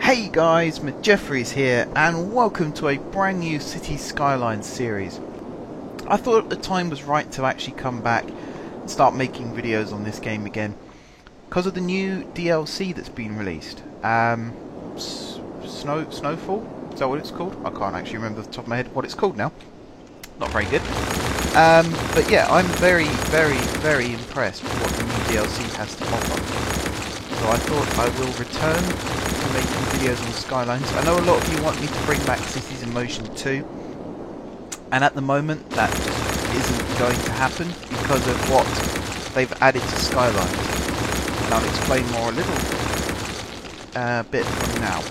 Hey guys, Jeffries here, and welcome to a brand new City Skylines series. I thought the time was right to actually come back and start making videos on this game again because of the new DLC that's been released. Snowfall? Is that what it's called? I can't actually remember off the top of my head what it's called now. Not very good. But yeah, I'm very impressed with what the new DLC has to offer. So I thought I will return to making videos on Skylines. I know a lot of you want me to bring back Cities in Motion 2, and at the moment that just isn't going to happen because of what they've added to Skylines. And I'll explain more a little bit from now.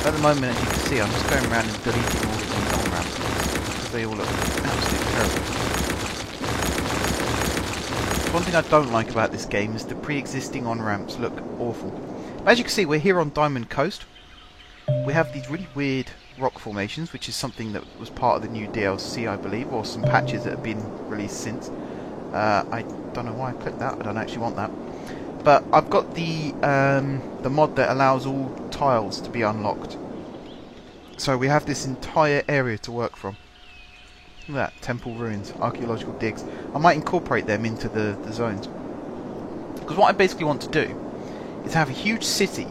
At the moment, as you can see, I'm just going around and deleting all of these on-ramps because they all look absolutely terrible. One thing I don't like about this game is the pre-existing on-ramps look awful. But as you can see, we're here on Diamond Coast. We have these really weird rock formations, which is something that was part of the new DLC, I believe, or some patches that have been released since. I don't know why I clicked that. I don't actually want that. But I've got the mod that allows all tiles to be unlocked. So we have this entire area to work from. Look at that, temple ruins, archaeological digs. I might incorporate them into the zones. Because what I basically want to do is have a huge city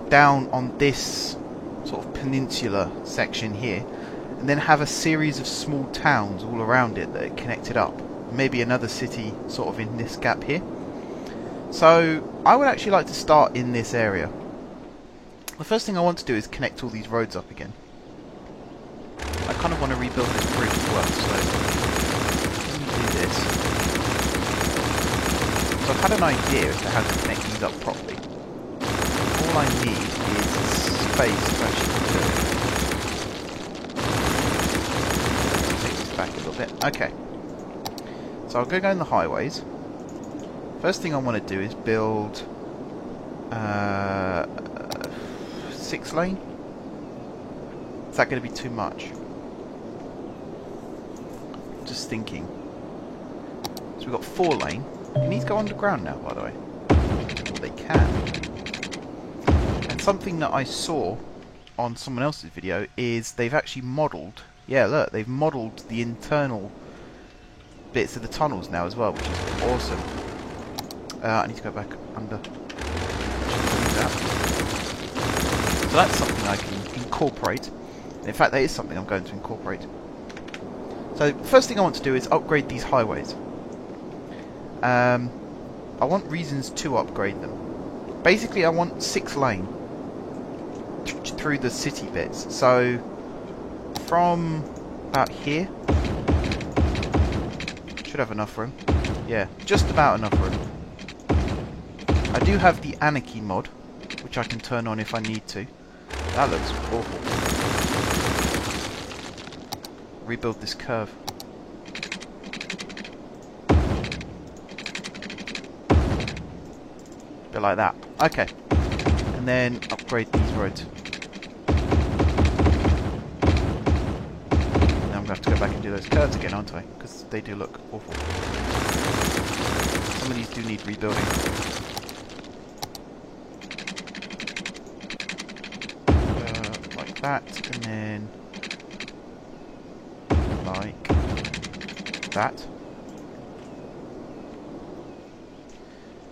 down on this sort of peninsula section here, and then have a series of small towns all around it that are connected up. Maybe another city sort of in this gap here. So I would actually like to start in this area. The first thing I want to do is connect all these roads up again. I kind of want to rebuild this bridge as well, so let me do this. So I've had an idea as to how to connect these up properly. All I need is space to actually do it. Take this back a little bit. Okay. So I'll go down the highways. First thing I want to do is build 6 lane. Is that going to be too much? Just thinking. So we've got 4 lane. Can these go underground now, by the way? Well, they can. And something that I saw on someone else's video is they've actually modelled, yeah look, they've modelled the internal bits of the tunnels now as well, which is awesome. I need to go back under. That. So that's something I can incorporate. In fact, that is something I'm going to incorporate. So the first thing I want to do is upgrade these highways. I want reasons to upgrade them. Basically, I want 6 lane through the city bits. So from about here, should have enough room. Yeah, just about enough room. I do have the Anarchy mod, which I can turn on if I need to. That looks awful. Rebuild this curve. Bit like that. Okay. And then upgrade these roads. Now I'm going to have to go back and do those curves again, aren't I? Because they do look awful. Some of these do need rebuilding. Like that, and then like that.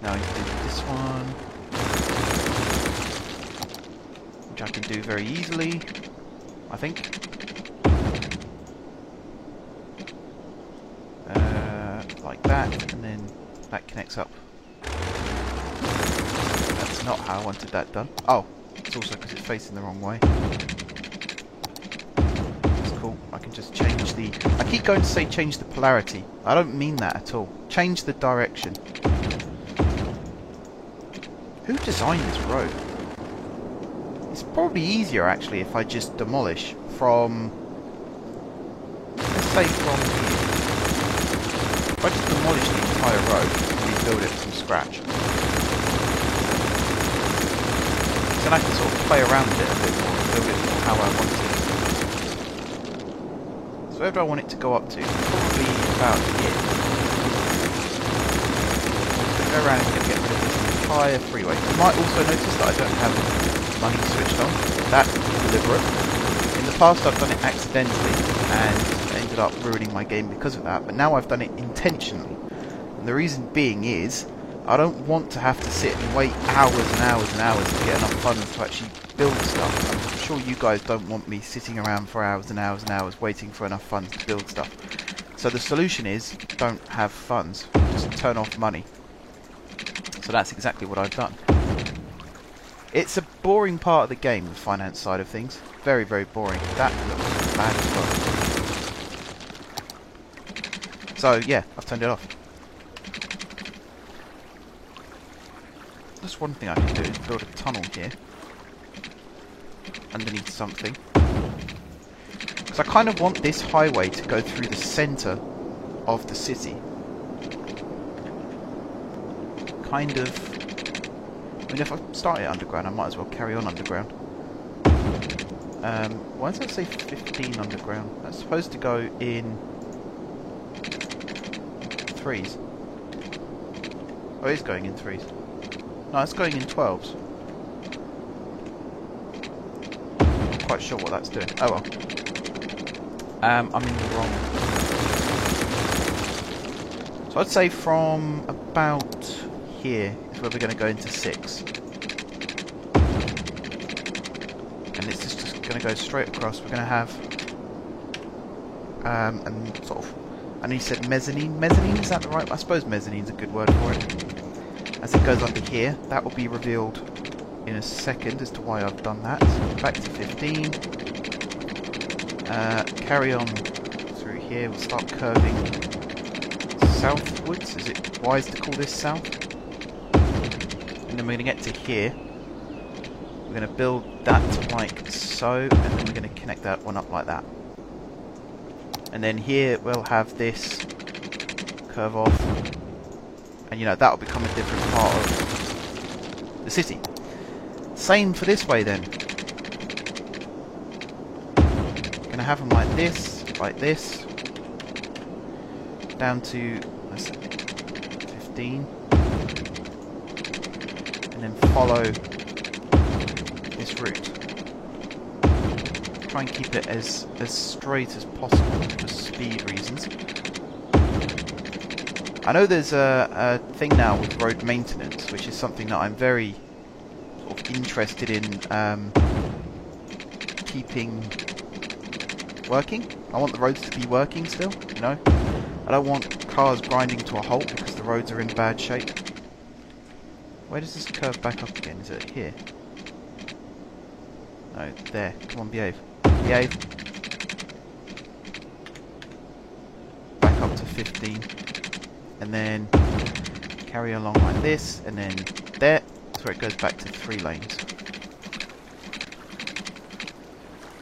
Now I need to do this one, which I can do very easily, I think. Like that, and then that connects up. That's not how I wanted that done. Oh, it's also because it's facing the wrong way. I can just change the... I keep going to say change the polarity. I don't mean that at all. Change the direction. Who designed this road? It's probably easier actually if I just demolish from... Let's say from here. If I just demolish the entire road and rebuild it from scratch. Then I can sort of play around with it a bit more and build it more how I want it. So where do I want it to go up to? Probably about here. Go around and get rid of this entire freeway. You might also notice that I don't have money switched on. That's deliberate. In the past I've done it accidentally and ended up ruining my game because of that, but now I've done it intentionally. And the reason being is, I don't want to have to sit and wait hours and hours and hours to get enough funds to actually build stuff. I'm sure you guys don't want me sitting around for hours and hours and hours waiting for enough funds to build stuff. So the solution is, don't have funds, just turn off money. So that's exactly what I've done. It's a boring part of the game, the finance side of things. Very, very boring. That looks bad as well. So yeah, I've turned it off. Just one thing I can do is build a tunnel here. Underneath something. Because I kind of want this highway to go through the centre of the city. Kind of... I mean, if I start it underground, I might as well carry on underground. Why does that say 15 underground? That's supposed to go in... 3s. Oh, it is going in 3s. No, it's going in 12s. Not quite sure what that's doing. Oh well. I'm in the wrong... So I'd say from about here is where we're going to go into 6. And it's just going to go straight across. We're going to have... and sort of... I know you said mezzanine. Mezzanine, is that the right... I suppose mezzanine's a good word for it. As it goes under here, that will be revealed in a second as to why I've done that. Back to 15. Carry on through here. We'll start curving southwards. Is it wise to call this south? And then we're going to get to here. We're going to build that like so, and then we're going to connect that one up like that. And then here we'll have this curve off. And you know, that'll become a different part of the city. Same for this way then. Gonna have them like this, down to, let's say, 15. And then follow this route. Try and keep it as straight as possible for speed reasons. I know there's a thing now with road maintenance, which is something that I'm very sort of interested in keeping working. I want the roads to be working still, you know. I don't want cars grinding to a halt because the roads are in bad shape. Where does this curve back up again? Is it here? No, there. Come on, behave. Behave. Back up to 15. And then carry along like this, and then there. That's where it goes back to 3 lanes.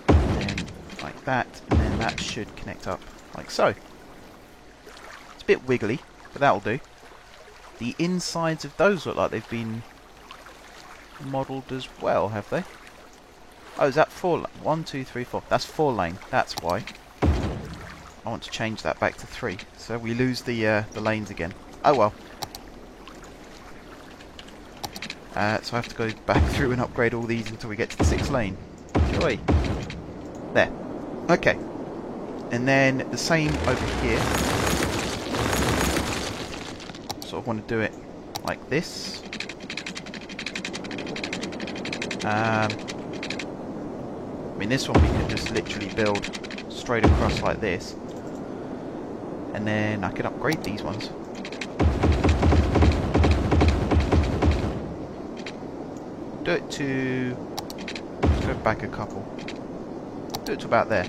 And then like that, and then that should connect up like so. It's a bit wiggly, but that'll do. The insides of those look like they've been modelled as well, have they? Oh, is that 4 lane? 1, 2, 3, 4. That's 4 lane. That's why. I want to change that back to 3, so we lose the lanes again. Oh well. So I have to go back through and upgrade all these until we get to the 6th lane. Joy. There. Okay. And then the same over here. Sort of want to do it like this. I mean, this one we can just literally build straight across like this. And then I can upgrade these ones. Do it to... Let's go back a couple. Do it to about there.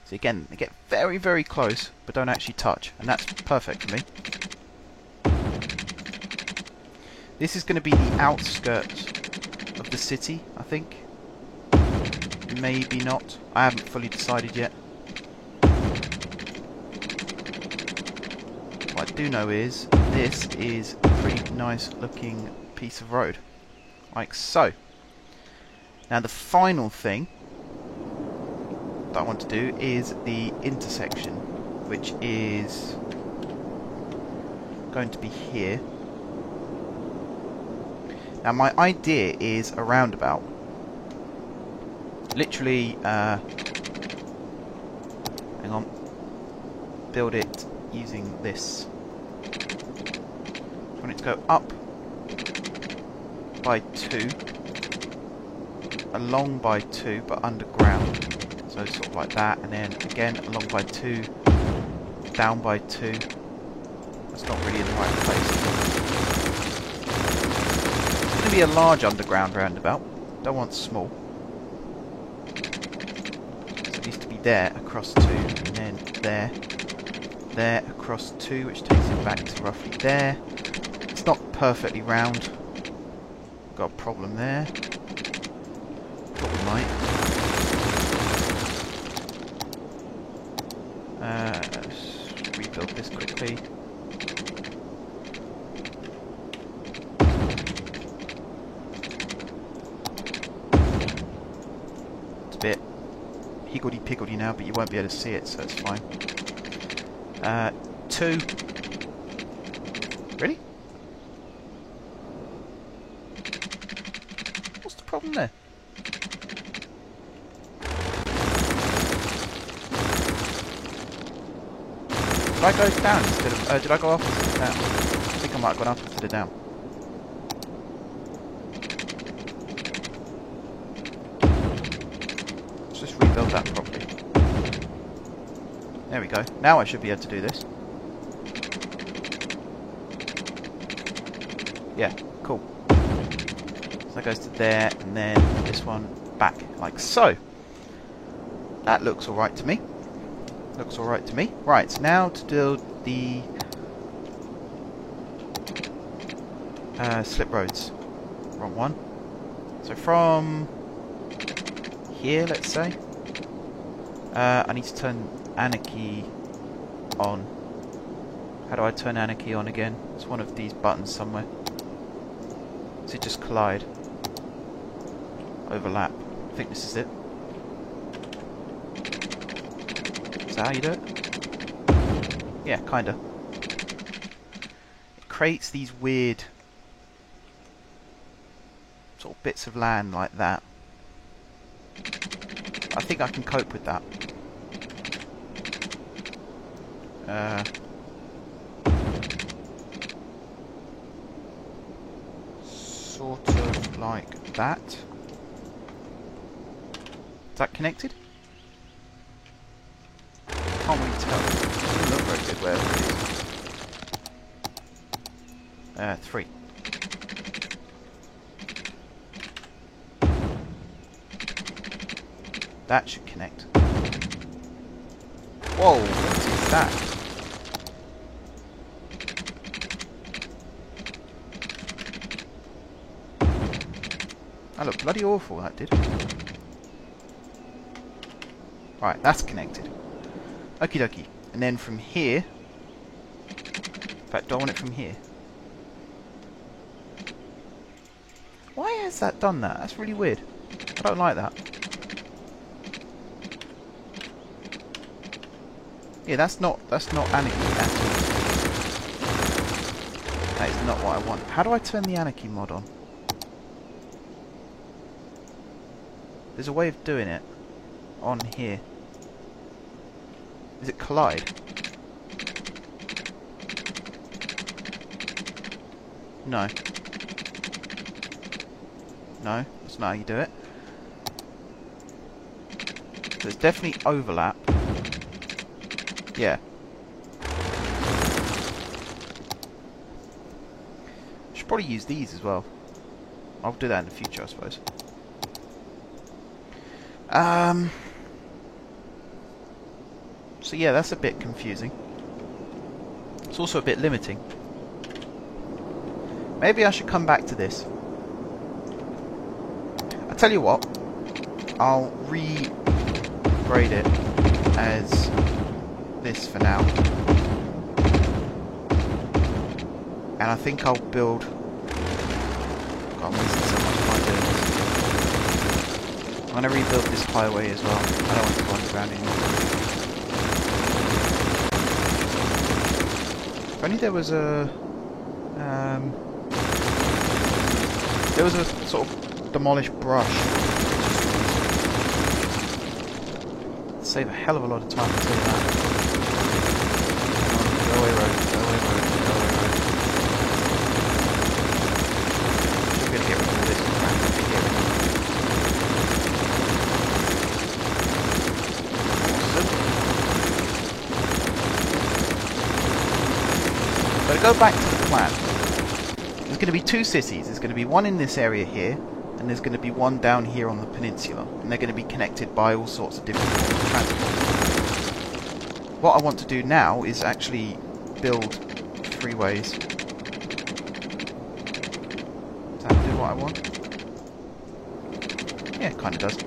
So again, they get very, very close, but don't actually touch. And that's perfect for me. This is going to be the outskirts of the city, I think. Maybe not. I haven't fully decided yet. What I do know is this is a pretty nice looking piece of road. Like so. Now the final thing that I want to do is the intersection, which is going to be here. Now my idea is a roundabout. Literally, hang on, build it using this. I want it to go up by 2, along by 2, but underground. So sort of like that, and then again along by 2, down by 2. That's not really in the right place. It's going to be a large underground roundabout. Don't want small. So it needs to be there across 2, and then there across 2, which takes it back to roughly there. It's not perfectly round. Got a problem there. Thought we might. Let's rebuild this quickly. It's a bit higgledy-piggledy now, but you won't be able to see it, so it's fine. 2. Really? What's the problem there? Did I go down instead of... did I go up instead of down? I think I might have gone up instead of down. Let's just rebuild that properly. There we go. Now I should be able to do this. Yeah, cool. So that goes to there, and then this one back, like so. That looks alright to me. Looks alright to me. Right, so now to build the slip roads. Wrong one. So from here, let's say, I need to turn Anarchy on. How do I turn Anarchy on again? It's one of these buttons somewhere. Does it just collide? Overlap. I think this is it. Is that how you do it? Yeah, kinda. It creates these weird sort of bits of land like that. I think I can cope with that. Sort of like that. Is that connected? Can't really tell. It doesn't look very good wherever it is. 3. That should connect. Whoa, what is that? That looked bloody awful, that did. Right, that's connected. Okie dokie. And then from here... In fact, do I want it from here? Why has that done that? That's really weird. I don't like that. Yeah, that's not Anarchy at all. That is not what I want. How do I turn the Anarchy mod on? There's a way of doing it on here. Is it collide? No. No, that's not how you do it. There's definitely overlap. Yeah. Should probably use these as well. I'll do that in the future, I suppose. So yeah, that's a bit confusing. It's also a bit limiting. Maybe I should come back to this. I tell you what, I'll re-grade it as this for now. And I think I'll build... God, I'm wasting so much time doing this. I'm going to rebuild this highway as well. I don't want to go underground anymore. If only there was a... There was a sort of demolished brush. Save a hell of a lot of time to do that. Go away road, go away road, go away road. We're going to get rid of all this crap over here. Awesome. But to go back to the plan, there's going to be two cities. There's going to be one in this area here, and there's going to be one down here on the peninsula, and they're going to be connected by all sorts of different forms of transport. What I want to do now is actually build freeways. Does that do what I want? Yeah, it kind of does.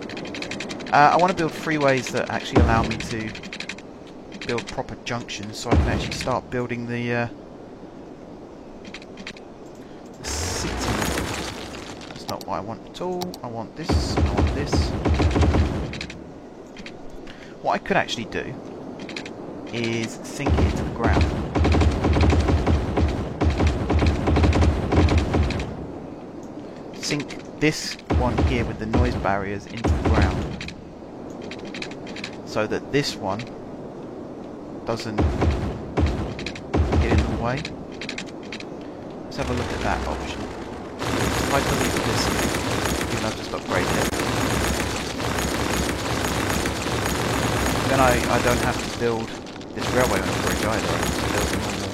I want to build freeways that actually allow me to build proper junctions, so I can actually start building the city. That's not what I want at all. I want this, I want this. What I could actually do is sink it into the ground. Sink this one here with the noise barriers into the ground, so that this one doesn't get in the way. Let's have a look at that option. If I delete this, even though I've just upgraded it, then I don't have to build this railway on the bridge either. I can just build a normal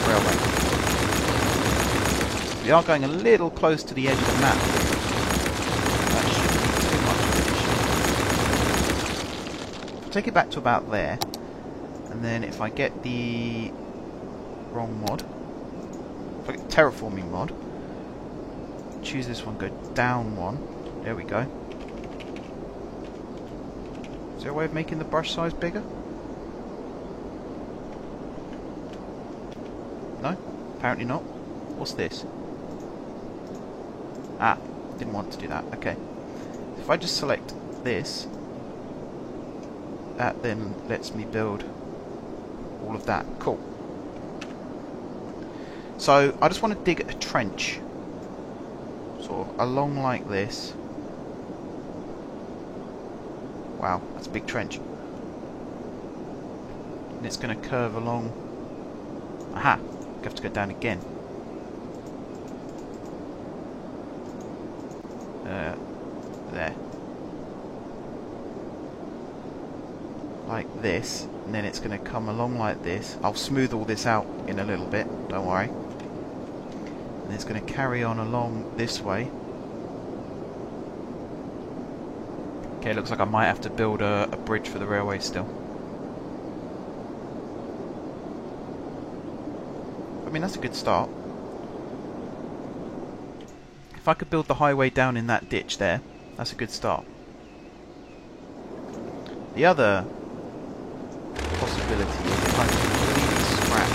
railway. We are going a little close to the edge of the map. That shouldn't be too much of an issue. I'll take it back to about there, and then if I get the wrong mod, if I get terraforming mod, choose this one, go down one. There we go. Is there a way of making the brush size bigger? No? Apparently not. What's this? Ah, didn't want to do that. Okay. If I just select this, that then lets me build all of that. Cool. So, I just want to dig a trench, sort of along like this. Wow, that's a big trench. And it's going to curve along. Aha! I have to go down again. There. Like this, and then it's going to come along like this. I'll smooth all this out in a little bit, don't worry. And it's going to carry on along this way. Okay, looks like I might have to build a bridge for the railway still. I mean, that's a good start. If I could build the highway down in that ditch there, that's a good start. The other possibility is if I completely scrap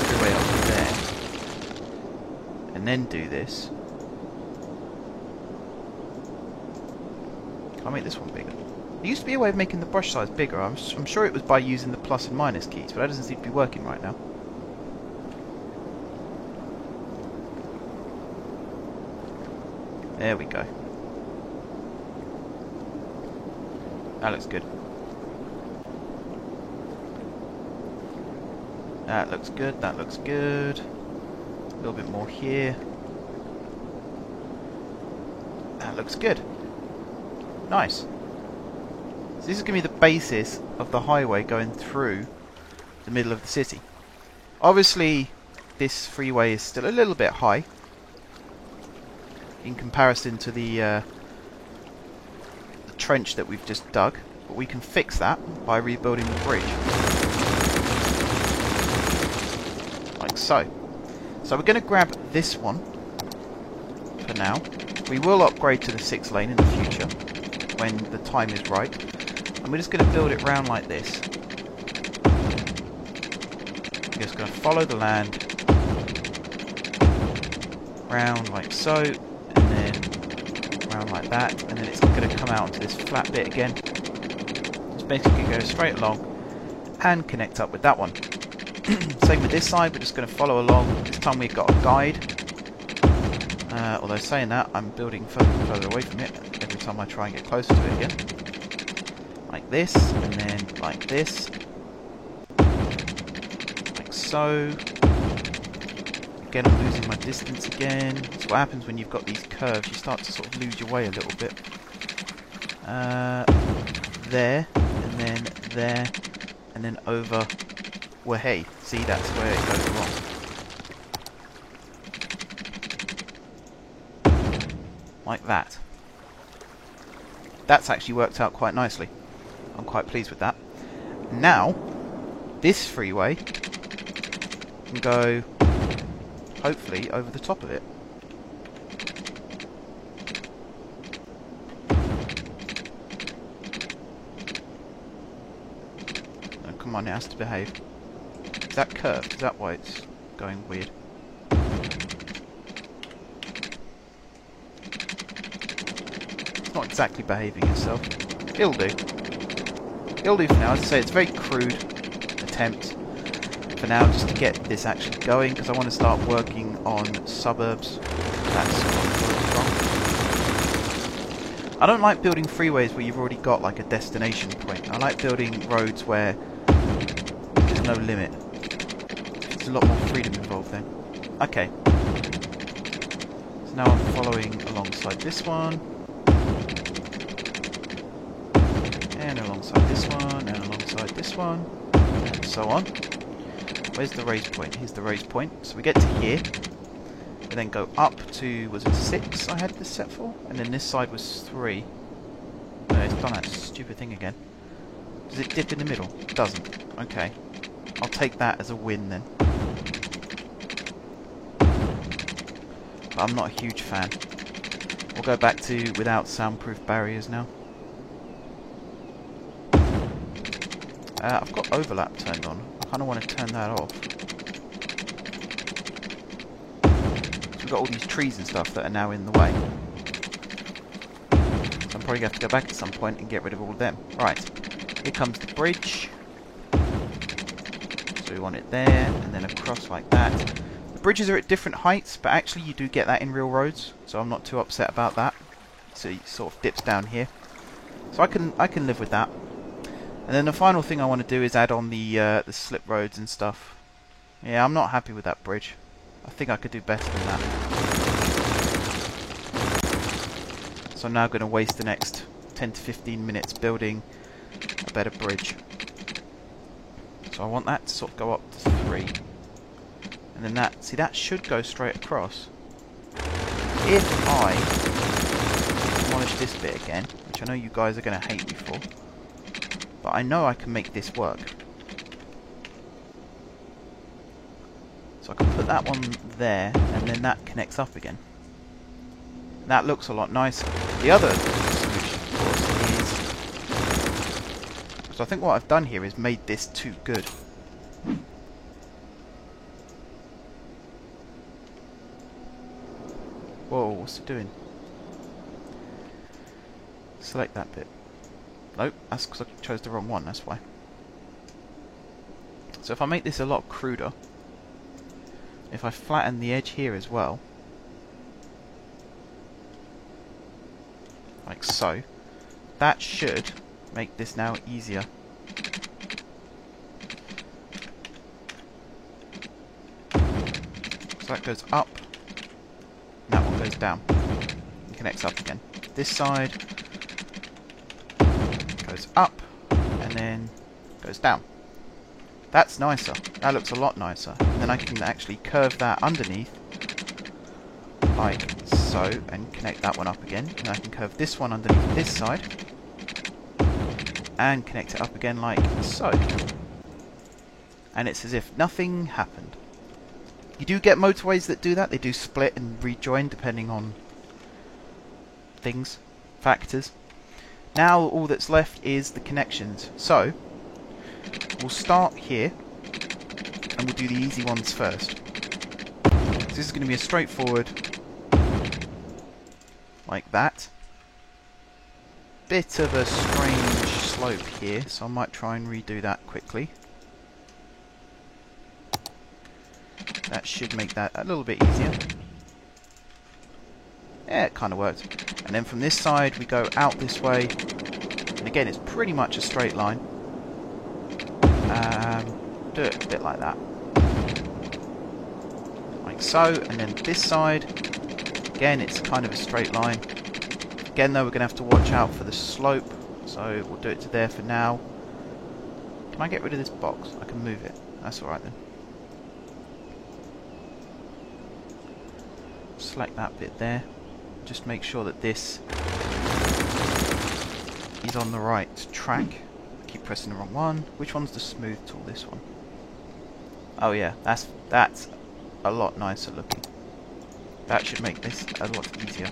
the way up to there, and then do this. Can I make this one bigger? There used to be a way of making the brush size bigger. I'm sure it was by using the plus and minus keys, but that doesn't seem to be working right now. There we go. That looks good. That looks good, that looks good. A little bit more here. That looks good. Nice. So this is going to be the basis of the highway going through the middle of the city. Obviously, this freeway is still a little bit high in comparison to the trench that we've just dug, but we can fix that by rebuilding the bridge. Like so. So we're going to grab this one for now. We will upgrade to the 6 lane in the future when the time is right. And we're just going to build it round like this. We're just going to follow the land round like so, and then round like that, and then it's going to come out onto this flat bit again. Just basically go straight along and connect up with that one. Same with this side, we're just going to follow along. This time we've got a guide. Although saying that, I'm building further and further away from it every time I try and get closer to it again. Like this, and then like this. Like so. Again, I'm losing my distance again. That's what happens when you've got these curves. You start to sort of lose your way a little bit. There, and then there, and then over. Well, hey, see, that's where it goes wrong. Like that. That's actually worked out quite nicely. I'm quite pleased with that. Now, this freeway can go, hopefully, over the top of it. Oh, come on, it has to behave. Is that curved? Is that why it's going weird? It's not exactly behaving itself. It'll do. It'll do for now. As I say, it's a very crude attempt for now, just to get this actually going, because I want to start working on suburbs. That's what I'm. I don't like building freeways where you've already got like a destination point. I like building roads where there's no limit. There's a lot more freedom involved then. Okay. So now I'm following alongside this one. And alongside this one, and alongside this one, and so on. Where's the raise point? Here's the raise point. So we get to here. We then go up to, was it 6 I had this set for? And then this side was 3. No, it's done that stupid thing again. Does it dip in the middle? It doesn't. Okay. I'll take that as a win then. But I'm not a huge fan. We'll go back to without soundproof barriers now. I've got overlap turned on. I kind of want to turn that off. So we've got all these trees and stuff that are now in the way. So I'm probably going to have to go back at some point and get rid of all of them. Right. Here comes the bridge. So we want it there, and then across like that. The bridges are at different heights, but actually you do get that in real roads, so I'm not too upset about that. So it sort of dips down here. So I can live with that. And then the final thing I want to do is add on the slip roads and stuff. Yeah, I'm not happy with that bridge. I think I could do better than that. So I'm now going to waste the next 10 to 15 minutes building a better bridge. So I want that to sort of go up to 3. And then that, see, that should go straight across. If I demolish this bit again, which I know you guys are going to hate me for, but I know I can make this work. So I can put that one there, and then that connects up again. That looks a lot nicer. The other solution, of course, is... So I think what I've done here is made this too good. Whoa, what's it doing? Select that bit. Nope, that's because I chose the wrong one, that's why. So if I make this a lot cruder, if I flatten the edge here as well, like so, that should make this now easier. So that goes up, and that one goes down, and connects up again. This side goes up, and then goes down. That's nicer. That looks a lot nicer. And then I can actually curve that underneath, like so, and connect that one up again. And I can curve this one underneath this side, and connect it up again like so. And it's as if nothing happened. You do get motorways that do that. They do split and rejoin depending on things, factors. Now all that's left is the connections. So we'll start here and we'll do the easy ones first. So this is going to be a straightforward like that. Bit of a strange slope here, so I might try and redo that quickly. That should make that a little bit easier. Yeah, it kind of works. And then from this side, we go out this way. And again, it's pretty much a straight line. Do it a bit like that. Like so. And then this side, again, it's kind of a straight line. Again, though, we're going to have to watch out for the slope. So we'll do it to there for now. Can I get rid of this box? I can move it. That's alright then. Select that bit there. Just make sure that this is on the right track. Keep pressing the wrong one. Which one's the smooth tool? This one. Oh yeah, that's a lot nicer looking. That should make this a lot easier.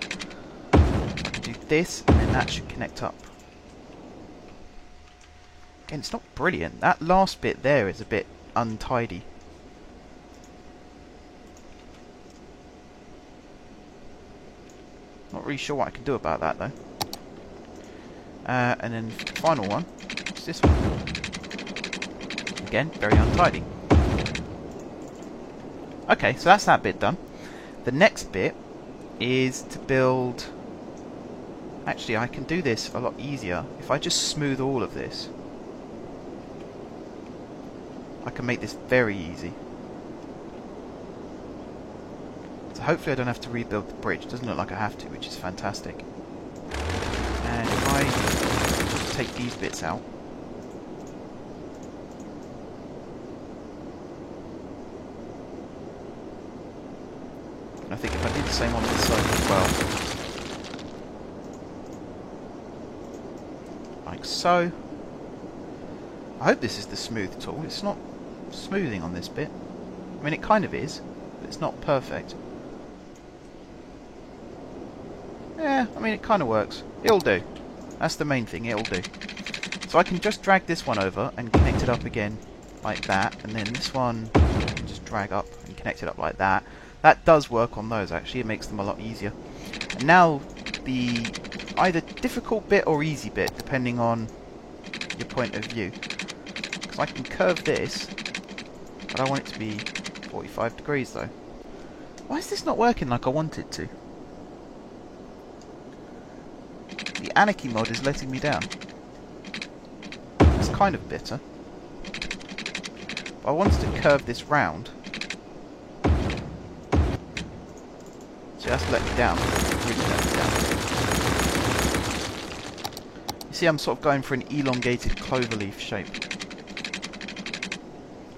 I can do this, and then that should connect up. Again, it's not brilliant. That last bit there is a bit untidy. Not really sure what I can do about that though. And then the final one is this one. Again, very untidy. Okay, so that's that bit done. The next bit is to build... Actually, I can do this a lot easier. If I just smooth all of this, I can make this very easy. So hopefully I don't have to rebuild the bridge. It doesn't look like I have to, which is fantastic. And if I just take these bits out, and I think if I did the same on this side as well, like so. I hope this is the smooth tool. It's not smoothing on this bit. I mean, it kind of is, but it's not perfect. Yeah, I mean, it kind of works. It'll do. That's the main thing, it'll do. So I can just drag this one over and connect it up again like that, and then this one just drag up and connect it up like that. That does work on those, actually. It makes them a lot easier. And now, the either difficult bit or easy bit, depending on your point of view. Because I can curve this, but I want it to be 45 degrees, though. Why is this not working like I want it to? The Anarchy mod is letting me down. That's kind of bitter. But I wanted to curve this round. So that's let me down. Really let me down. You see, I'm sort of going for an elongated cloverleaf shape.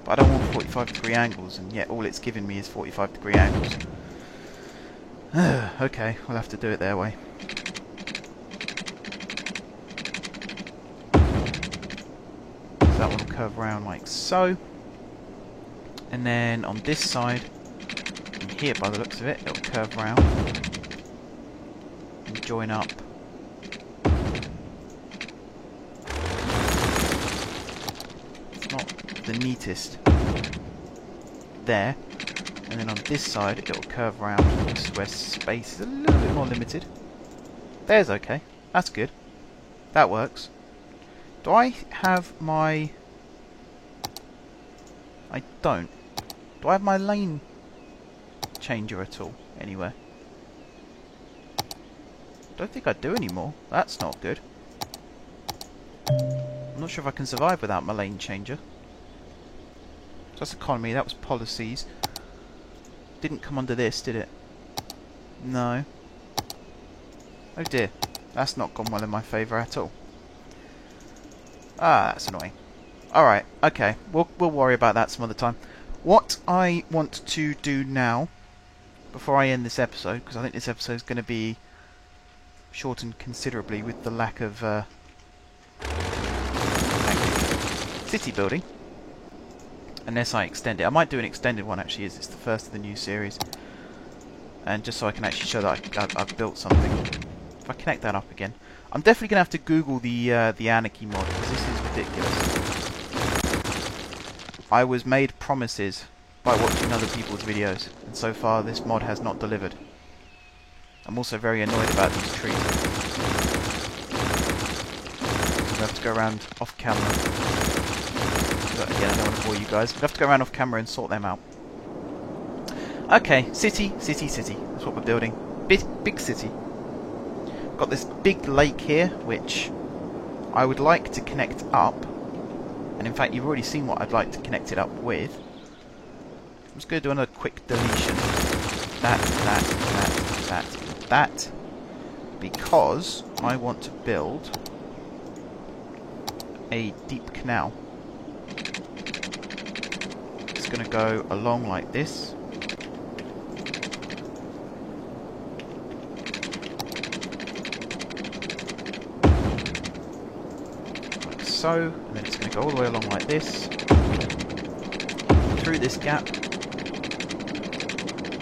But I don't want 45-degree angles, and yet all it's giving me is 45-degree angles. Okay, we'll have to do it their way. That one will curve around like so. And then on this side, and here by the looks of it, it'll curve around and join up. It's not the neatest there. And then on this side, it'll curve around. This is where space is a little bit more limited. There's okay. That's good. That works. Do I have my... I don't. Do I have my lane changer at all anywhere? Don't think I do anymore. That's not good. I'm not sure if I can survive without my lane changer. So that's economy, that was policies. Didn't come under this, did it? No. Oh dear. That's not gone well in my favour at all. Ah, that's annoying. Alright, okay. We'll worry about that some other time. What I want to do now, before I end this episode, because I think this episode is going to be shortened considerably with the lack of city building. Unless I extend it. I might do an extended one actually, as it's the first of the new series. And just so I can actually show that I've built something. If I connect that up again. I'm definitely going to have to Google the Anarchy mod, because this is ridiculous. I was made promises by watching other people's videos, and so far this mod has not delivered. I'm also very annoyed about these trees. We have to go around off camera. But again, I don't want to bore you guys. We have to go around off camera and sort them out. Okay, city. That's what we're building. big city. Got this big lake here, which I would like to connect up. And in fact, you've already seen what I'd like to connect it up with. I'm just going to do another quick deletion. That. Because I want to build a deep canal. It's going to go along like this. Like so. And then it's going to go all the way along like this. Through this gap.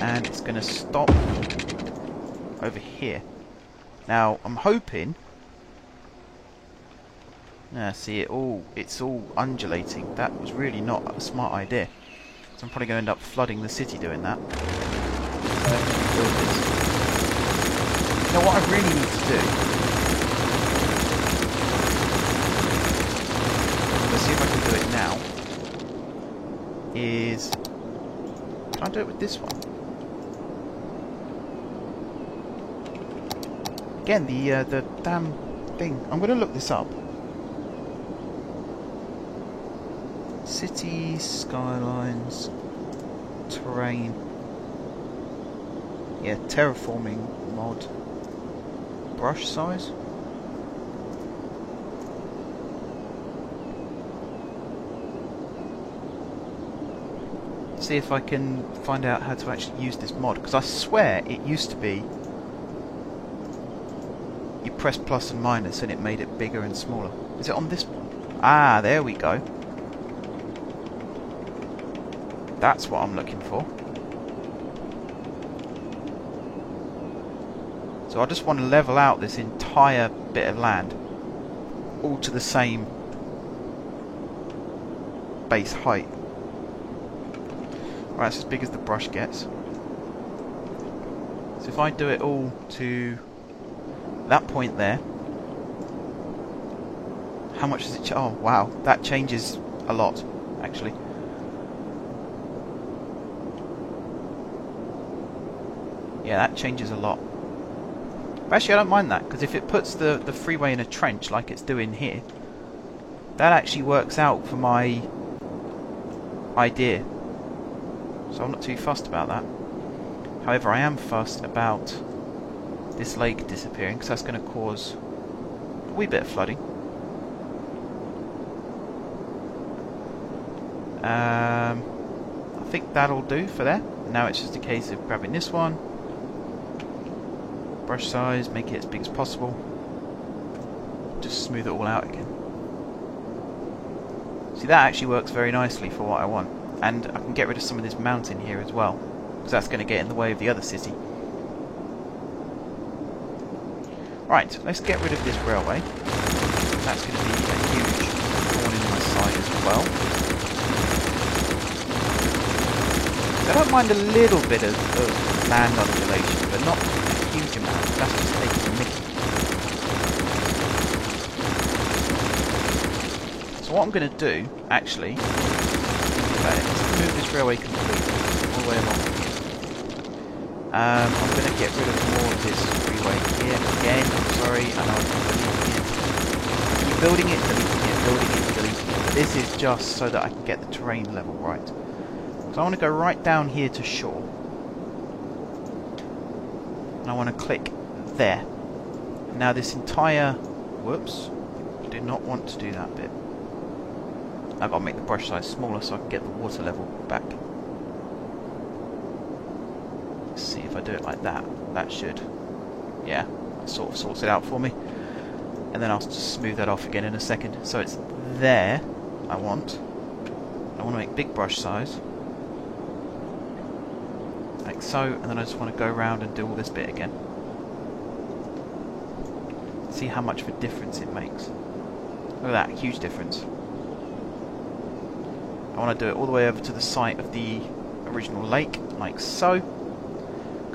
And it's going to stop over here. Now, I'm hoping... see, it's all undulating. That was really not a smart idea. So I'm probably going to end up flooding the city doing that. Now, what I really need to do... Let's see if I can do it now. Is... Can I do it with this one? Again, the damn thing. I'm going to look this up. Cities, skylines, terrain. Yeah, terraforming mod. Brush size. See if I can find out how to actually use this mod, because I swear it used to be you press plus and minus and it made it bigger and smaller. Is it on this one? Ah, there we go. That's what I'm looking for. So I just want to level out this entire bit of land all to the same base height. Right, that's as big as the brush gets. So if I do it all to that point there, how much does it oh wow, that changes a lot actually. Yeah, that changes a lot. But actually I don't mind that, because if it puts the freeway in a trench like it's doing here, that actually works out for my idea. So I'm not too fussed about that. However, I am fussed about this lake disappearing, because that's going to cause a wee bit of flooding. I think that'll do for there. Now it's just a case of grabbing this one, brush size, make it as big as possible, just smooth it all out again. See, that actually works very nicely for what I want. And I can get rid of some of this mountain here as well, because that's going to get in the way of the other city. Right, let's get rid of this railway. That's going to be a huge thorn in my side as well. So I don't mind a little bit of land undulation, but not a huge amount. That's just taking the mickey. So what I'm going to do, actually, let's move this railway completely, all the way along here. I'm going to get rid of more of this freeway here. Again, I'm sorry, I know I'm deleting it. Keep building it, deleting it, building it, deleting it. This is just so that I can get the terrain level right. So I want to go right down here to shore. And I want to click there. Now this entire... Whoops. I did not want to do that bit. I've got to make the brush size smaller so I can get the water level back. Let's see if I do it like that. That should, yeah, that sort of sorts it out for me. And then I'll just smooth that off again in a second. So it's there I want to make big brush size. Like so, and then I just want to go around and do all this bit again. See how much of a difference it makes. Look at that, huge difference. I want to do it all the way over to the site of the original lake, like so.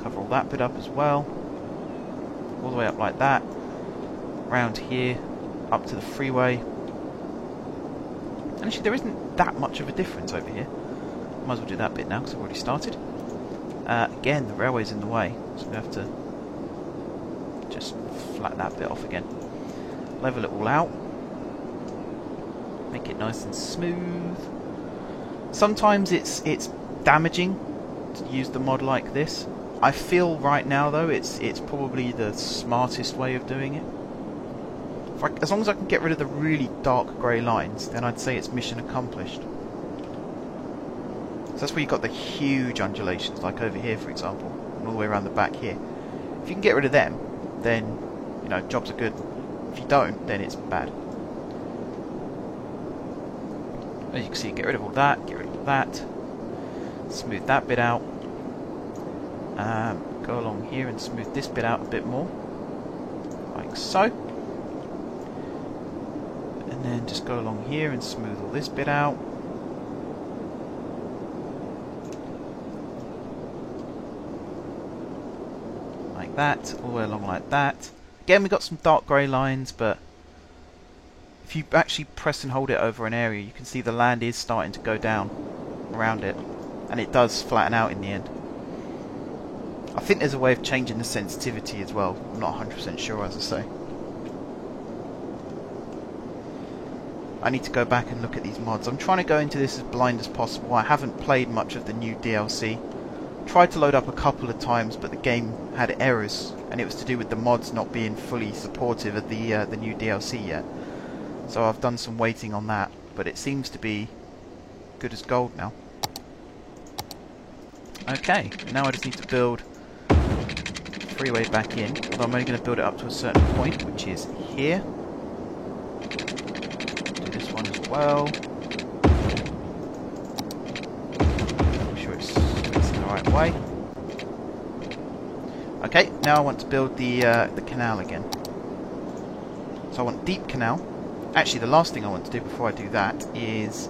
Cover all that bit up as well. All the way up like that. Round here, up to the freeway. And actually there isn't that much of a difference over here. Might as well do that bit now because I've already started. Again, the railway's in the way, so we have to just flatten that bit off again. Level it all out. Make it nice and smooth. Sometimes it's damaging to use the mod like this. I feel right now though it's probably the smartest way of doing it. As long as I can get rid of the really dark grey lines, then I'd say it's mission accomplished. So that's where you've got the huge undulations, like over here for example, and all the way around the back here. If you can get rid of them, then, you know, jobs are good. If you don't, then it's bad. As you can see, get rid of all that, get rid of all that, smooth that bit out, go along here and smooth this bit out a bit more, like so. And then just go along here and smooth all this bit out. Like that, all the way along like that. Again, we've got some dark grey lines, but if you actually press and hold it over an area, you can see the land is starting to go down around it. And it does flatten out in the end. I think there's a way of changing the sensitivity as well. I'm not 100% sure, as I say. I need to go back and look at these mods. I'm trying to go into this as blind as possible. I haven't played much of the new DLC. Tried to load up a couple of times, but the game had errors, and it was to do with the mods not being fully supportive of the new DLC yet. So I've done some waiting on that, but it seems to be good as gold now. Okay, now I just need to build freeway back in, although I'm only going to build it up to a certain point, which is here. Do this one as well. Make sure it's in the right way. Okay, now I want to build the canal again. So I want deep canal. Actually, the last thing I want to do before I do that is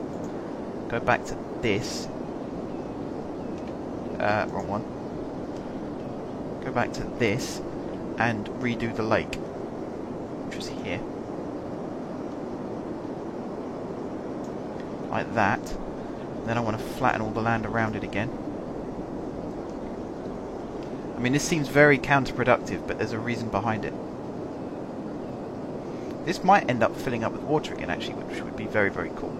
go back to this. Wrong one. Go back to this and redo the lake, which was here. Like that. And then I want to flatten all the land around it again. I mean, this seems very counterproductive, but there's a reason behind it. This might end up filling up with water again, actually, which would be very, very cool.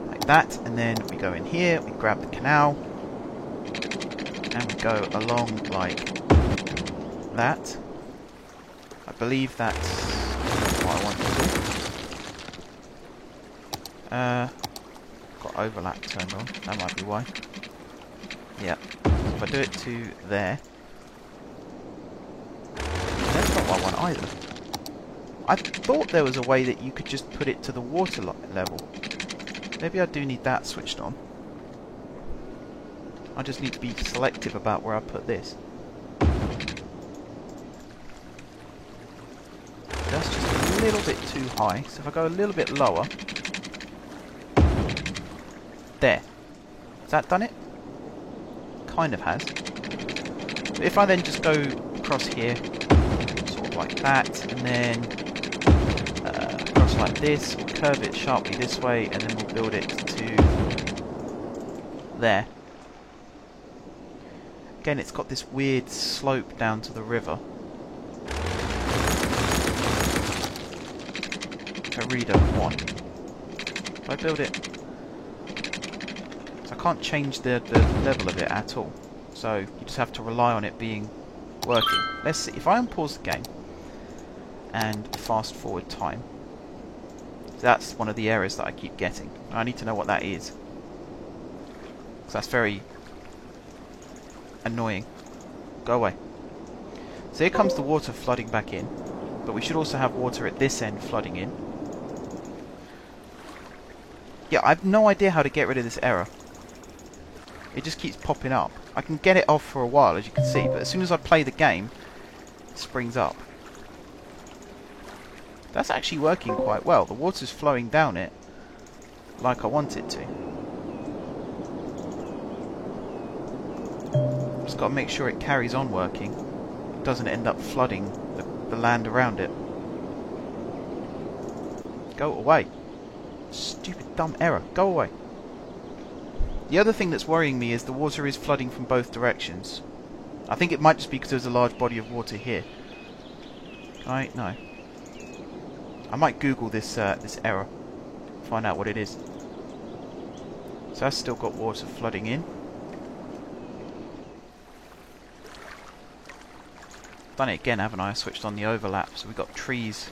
Like that, and then we go in here, we grab the canal, and we go along like that. I believe that's what I want to do. Got overlap turned on, that might be why. Yeah, so if I do it to there, that's not what I want either. I thought there was a way that you could just put it to the water level. Maybe I do need that switched on. I just need to be selective about where I put this. That's just a little bit too high, so if I go a little bit lower... There. Has that done it? Kind of has. But if I then just go across here, sort of like that, and then across like this, we'll curve it sharply this way, and then we'll build it to there. Again, it's got this weird slope down to the river, which I really don't want. If I build it... So I can't change the level of it at all. So you just have to rely on it being working. Let's see. If I unpause the game and fast forward time, that's one of the errors that I keep getting. I need to know what that is, because that's very annoying. Go away. So here comes the water flooding back in, but we should also have water at this end flooding in. Yeah, I have no idea how to get rid of this error. It just keeps popping up. I can get it off for a while, as you can see, but as soon as I play the game, it springs up. That's actually working quite well. The water's flowing down it like I want it to. Just got to make sure it carries on working. It doesn't end up flooding the land around it. Go away. Stupid dumb error. Go away. The other thing that's worrying me is the water is flooding from both directions. I think it might just be because there's a large body of water here. Can I? No. I might Google this this error. Find out what it is. So that's still got water flooding in. Done it again, haven't I? I switched on the overlap, so we've got trees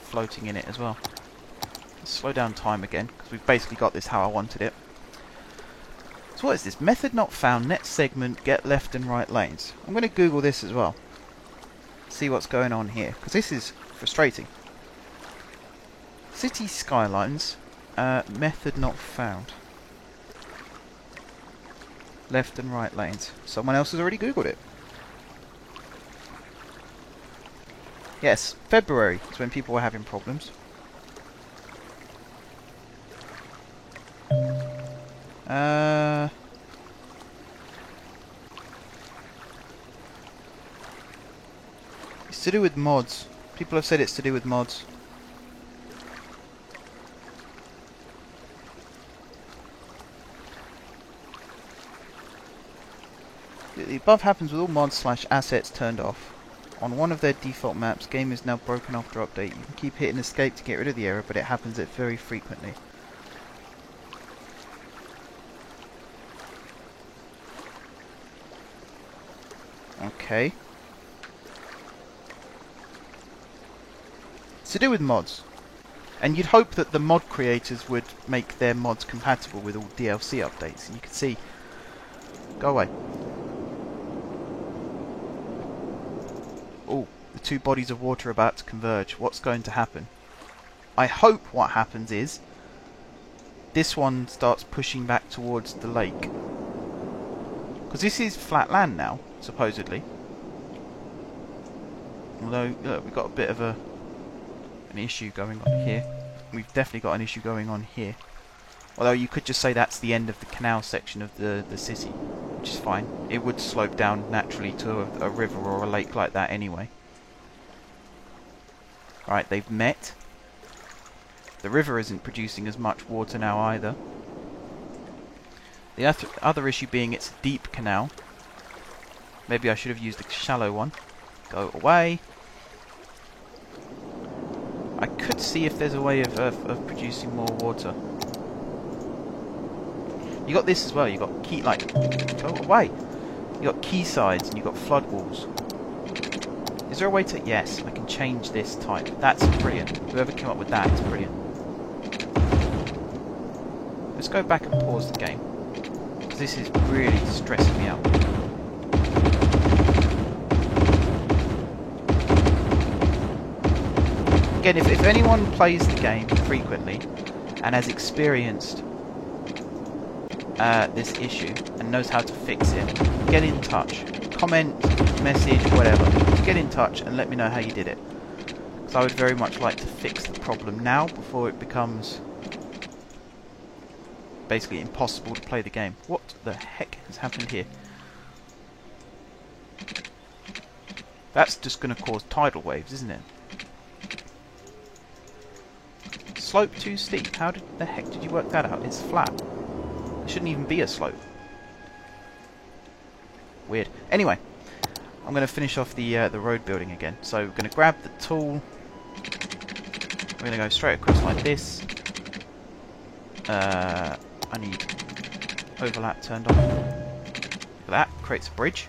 floating in it as well. Let's slow down time again, because we've basically got this how I wanted it. So what is this? Method not found, net segment, get left and right lanes. I'm going to Google this as well. See what's going on here, because this is frustrating. City skylines, method not found. Left and right lanes. Someone else has already Googled it. Yes, February is when people were having problems. It's to do with mods. People have said it's to do with mods. The above happens with all mods / assets turned off. On one of their default maps, game is now broken after update. You can keep hitting escape to get rid of the error, but it happens very frequently. Okay. It's to do with mods. And you'd hope that the mod creators would make their mods compatible with all DLC updates. And you can see... Go away. Oh, the two bodies of water are about to converge. What's going to happen? I hope what happens is this one starts pushing back towards the lake. Because this is flat land now, supposedly. Although, look, we've got a bit of an issue going on here. We've definitely got an issue going on here. Although you could just say that's the end of the canal section of the city, which is fine. It would slope down naturally to a river or a lake like that anyway. Right, they've met. The river isn't producing as much water now either. The other issue being it's a deep canal. Maybe I should have used a shallow one. Go away. I could see if there's a way of producing more water. You got this as well. You got key, like, go away. You got quaysides and you got flood walls. Is there a way to? Yes, I can change this type. That's brilliant. Whoever came up with that is brilliant. Let's go back and pause the game. This is really stressing me out. Again, if anyone plays the game frequently and has experienced this issue and knows how to fix it, get in touch. Comment, message, whatever. Just get in touch and let me know how you did it. Because I would very much like to fix the problem now before it becomes basically impossible to play the game. What the heck has happened here? That's just going to cause tidal waves, isn't it? Slope too steep. How the heck did you work that out? It's flat. It shouldn't even be a slope. Weird. Anyway, I'm going to finish off the road building again. So we're going to grab the tool. We're going to go straight across like this. I need overlap turned on. Look at that. Creates a bridge.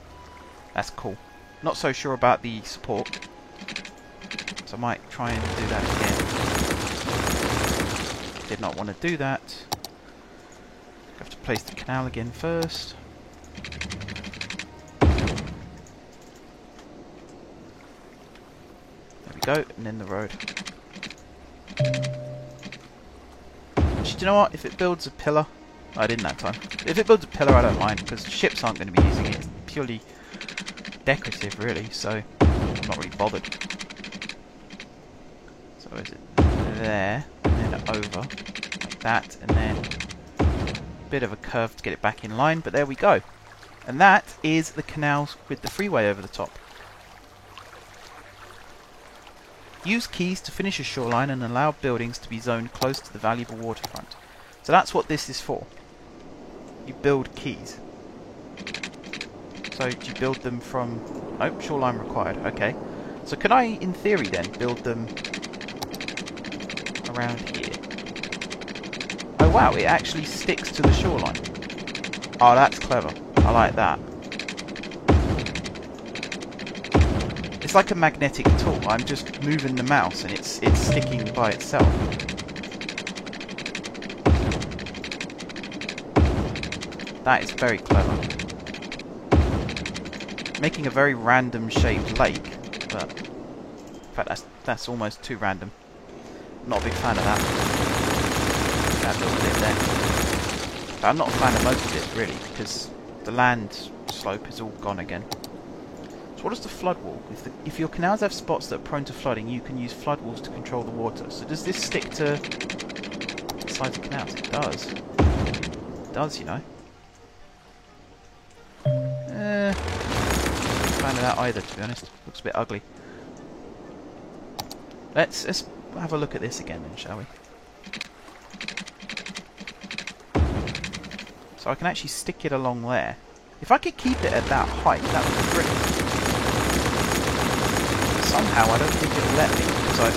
That's cool. Not so sure about the support. So I might try and do that again. Did not want to do that. Have to place the canal again first. There we go, and then the road. Actually, do you know what? If it builds a pillar... I didn't that time. If it builds a pillar, I don't mind, because ships aren't going to be using it. It's purely decorative, really, so I'm not really bothered. So is it there, and then over, like that, and then a bit of a curve to get it back in line, but there we go. And that is the canals with the freeway over the top. Use keys to finish a shoreline and allow buildings to be zoned close to the valuable waterfront. So that's what this is for. You build keys. So do you build them from... Oh, shoreline required. Okay. So can I, in theory then, build them around here? Oh wow, it actually sticks to the shoreline. Oh, that's clever. I like that. It's like a magnetic tool. I'm just moving the mouse and it's sticking by itself. That is very clever. Making a very random shaped lake, but in fact that's almost too random. Not a big fan of that. That little bit there. But I'm not a fan of most of it really, because the land slope is all gone again. So what is the flood wall? If your canals have spots that are prone to flooding, you can use flood walls to control the water. So does this stick to the sides of canals? It does. It does, you know. Not a fan of that either, to be honest. Looks a bit ugly. Let's have a look at this again then, shall we? So I can actually stick it along there. If I could keep it at that height, that would be brilliant. Somehow I don't think it'll let me because I've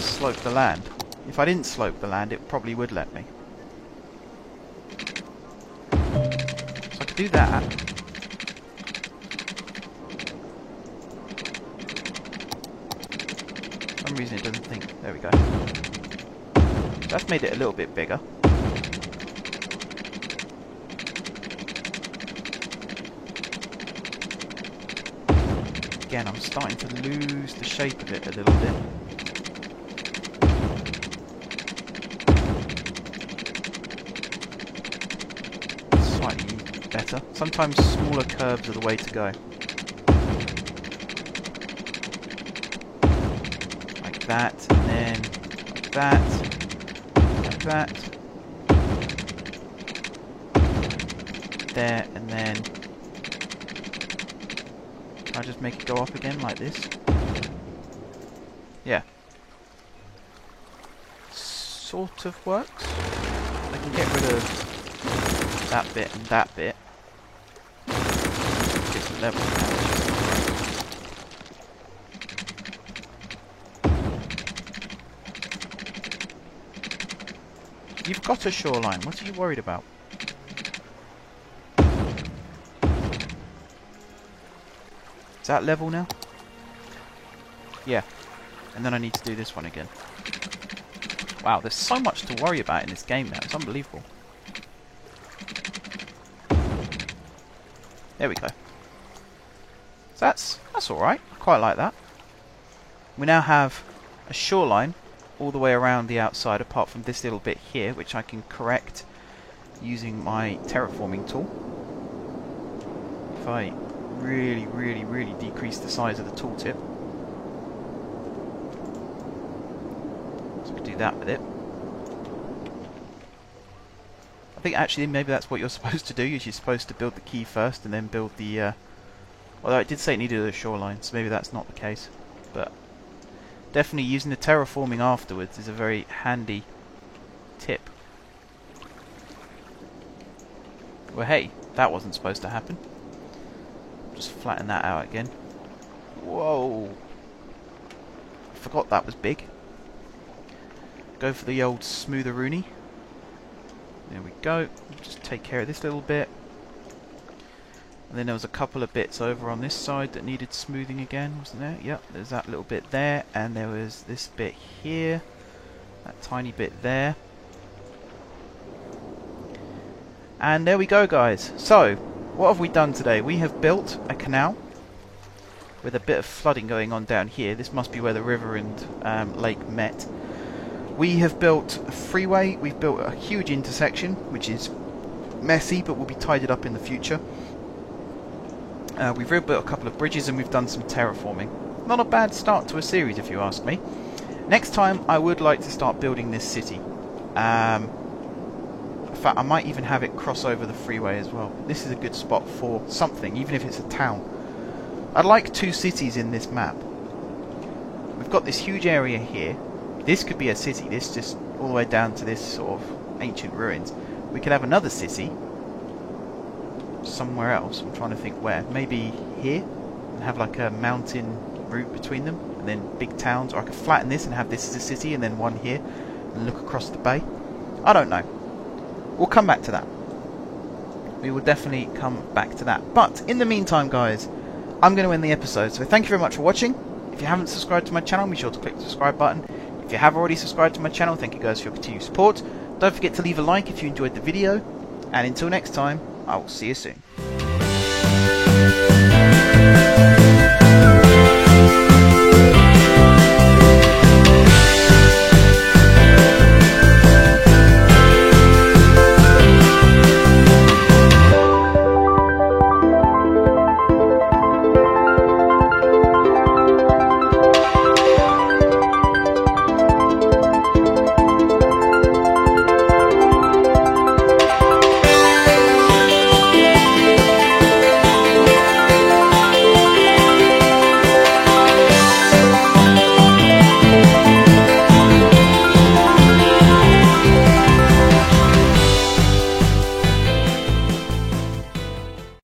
sloped the land. If I didn't slope the land, it probably would let me. So I could do that. For some reason it doesn't think. There we go. So that's made it a little bit bigger. Again, I'm starting to lose the shape of it a little bit. Slightly better. Sometimes smaller curves are the way to go. Like that, and then like that. There, and then I just make it go up again like this. Yeah. Sort of works. I can get rid of that bit and that bit. Different levels now. You've got a shoreline. What are you worried about? Is that level now? Yeah. And then I need to do this one again. Wow, there's so much to worry about in this game now. It's unbelievable. There we go. So that's alright. I quite like that. We now have a shoreline all the way around the outside, apart from this little bit here, which I can correct using my terraforming tool. If I really decrease the size of the tooltip. So I can do that with it. I think actually maybe that's what you're supposed to do. You're supposed to build the quay first and then build the... although it did say it needed a shoreline, so maybe that's not the case. But definitely using the terraforming afterwards is a very handy tip. Well hey, that wasn't supposed to happen. Just flatten that out again. Whoa! I forgot that was big. Go for the old smootheroonie. There we go. Just take care of this little bit. And then there was a couple of bits over on this side that needed smoothing again, wasn't there? Yep, there's that little bit there, and there was this bit here. That tiny bit there. And there we go, guys. So, what have we done today? We have built a canal with a bit of flooding going on down here. This must be where the river and lake met. We have built a freeway. We've built a huge intersection, which is messy, but will be tidied up in the future. We've rebuilt a couple of bridges, and we've done some terraforming. Not a bad start to a series, if you ask me. Next time, I would like to start building this city. In fact, I might even have it cross over the freeway as well. This is a good spot for something, even if it's a town. I'd like 2 cities in this map. We've got this huge area here. This could be a city. This just all the way down to this sort of ancient ruins. We could have another city somewhere else. I'm trying to think where. Maybe here, and have like a mountain route between them, and then big towns. Or I could flatten this and have this as a city, and then one here, and look across the bay. I don't know. We'll come back to that. We will definitely come back to that. But in the meantime, guys, I'm going to end the episode. So thank you very much for watching. If you haven't subscribed to my channel, be sure to click the subscribe button. If you have already subscribed to my channel, thank you guys for your continued support. Don't forget to leave a like if you enjoyed the video. And until next time, I will see you soon.